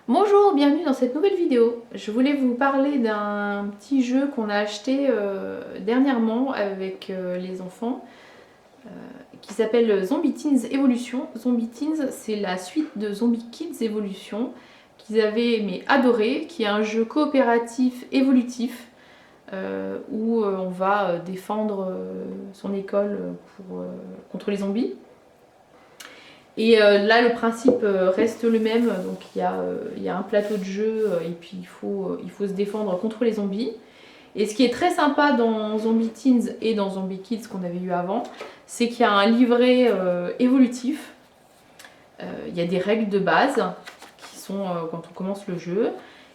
Bonjour, bienvenue dans cette nouvelle vidéo. Je voulais vous parler d'un petit jeu qu'on a acheté dernièrement avec les enfants qui s'appelle Zombie Teens Evolution. Zombie Teens, c'est la suite de Zombie Kids Evolution qu'ils avaient adoré, qui est un jeu coopératif évolutif où on va défendre son école contre les zombies. Et là, le principe reste le même, donc il y a un plateau de jeu et puis il faut se défendre contre les zombies. Et ce qui est très sympa dans Zombie Teens et dans Zombie Kids qu'on avait eu avant, c'est qu'il y a un livret évolutif. Il y a des règles de base qui sont quand on commence le jeu.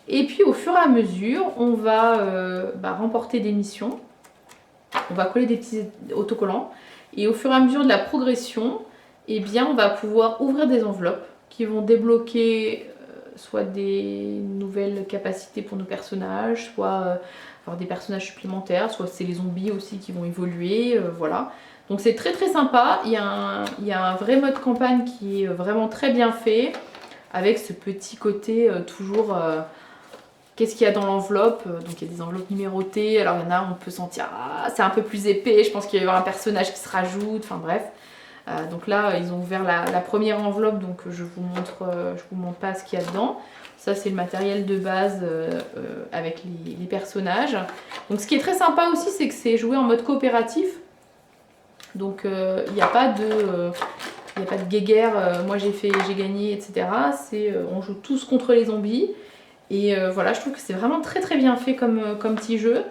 Et puis au fur et à mesure, on va remporter des missions. On va coller des petits autocollants. Et au fur et à mesure de la progression, eh bien, on va pouvoir ouvrir des enveloppes qui vont débloquer soit des nouvelles capacités pour nos personnages, soit avoir des personnages supplémentaires, soit c'est les zombies aussi qui vont évoluer, voilà. Donc c'est très très sympa, il y a un vrai mode campagne qui est vraiment très bien fait, avec ce petit côté toujours... qu'est-ce qu'il y a dans l'enveloppe? Donc il y a des enveloppes numérotées, alors il y en a, on peut sentir, ah, c'est un peu plus épais, je pense qu'il va y avoir un personnage qui se rajoute, enfin bref. Donc là, ils ont ouvert la première enveloppe, donc je vous montre pas ce qu'il y a dedans. Ça, c'est le matériel de base avec les personnages. Donc ce qui est très sympa aussi, c'est que c'est joué en mode coopératif. Donc il n'y a pas de... il n'y a pas de guéguerre, moi j'ai gagné, etc. On joue tous contre les zombies. Et voilà, je trouve que c'est vraiment très très bien fait comme petit jeu.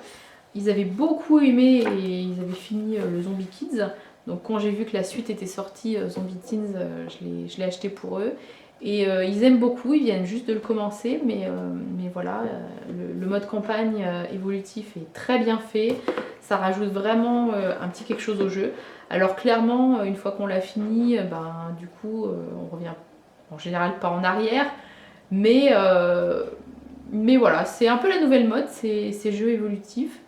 Ils avaient beaucoup aimé et ils avaient fini le Zombie Kids. Donc quand j'ai vu que la suite était sortie, Zombie Teens, je l'ai acheté pour eux. Et ils aiment beaucoup, ils viennent juste de le commencer, mais voilà, le mode campagne évolutif est très bien fait. Ça rajoute vraiment un petit quelque chose au jeu. Alors clairement, une fois qu'on l'a fini, du coup, on revient en général pas en arrière. Mais voilà, c'est un peu la nouvelle mode, ces jeux évolutifs.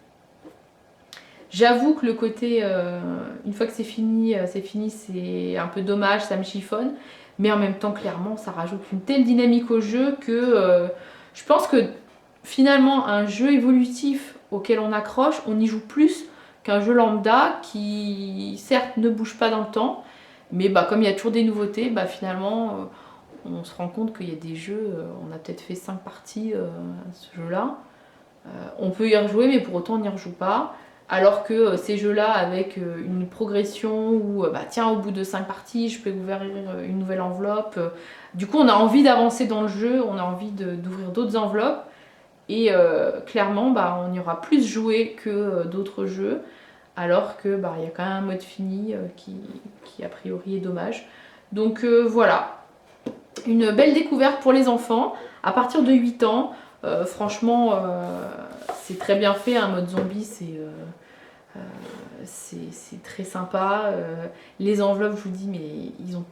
J'avoue que le côté, une fois que c'est fini, c'est un peu dommage, ça me chiffonne. Mais en même temps, clairement, ça rajoute une telle dynamique au jeu que je pense que finalement, un jeu évolutif auquel on accroche, on y joue plus qu'un jeu lambda qui, certes, ne bouge pas dans le temps. Mais comme il y a toujours des nouveautés, finalement, on se rend compte qu'il y a des jeux, on a peut-être fait 5 parties à ce jeu-là. On peut y rejouer, mais pour autant, on n'y rejoue pas. Alors que ces jeux-là, avec une progression où, tiens, au bout de 5 parties, je peux ouvrir une nouvelle enveloppe. Du coup, on a envie d'avancer dans le jeu, on a envie d'ouvrir d'autres enveloppes. Et clairement, on y aura plus joué que d'autres jeux. Alors que il y a quand même un mode fini qui a priori est dommage. Donc voilà, une belle découverte pour les enfants. À partir de 8 ans, franchement, c'est très bien fait. Un mode zombie, c'est très sympa. Les enveloppes, je vous dis, mais ils ont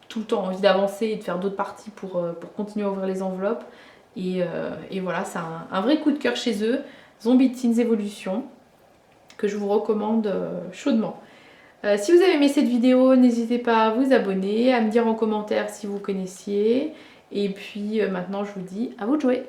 tout le temps envie d'avancer et de faire d'autres parties pour continuer à ouvrir les enveloppes. Et voilà, c'est un vrai coup de cœur chez eux. Zombie Teens Evolution, que je vous recommande chaudement. Si vous avez aimé cette vidéo, n'hésitez pas à vous abonner, à me dire en commentaire si vous connaissiez. Et puis maintenant, je vous dis à vous de jouer.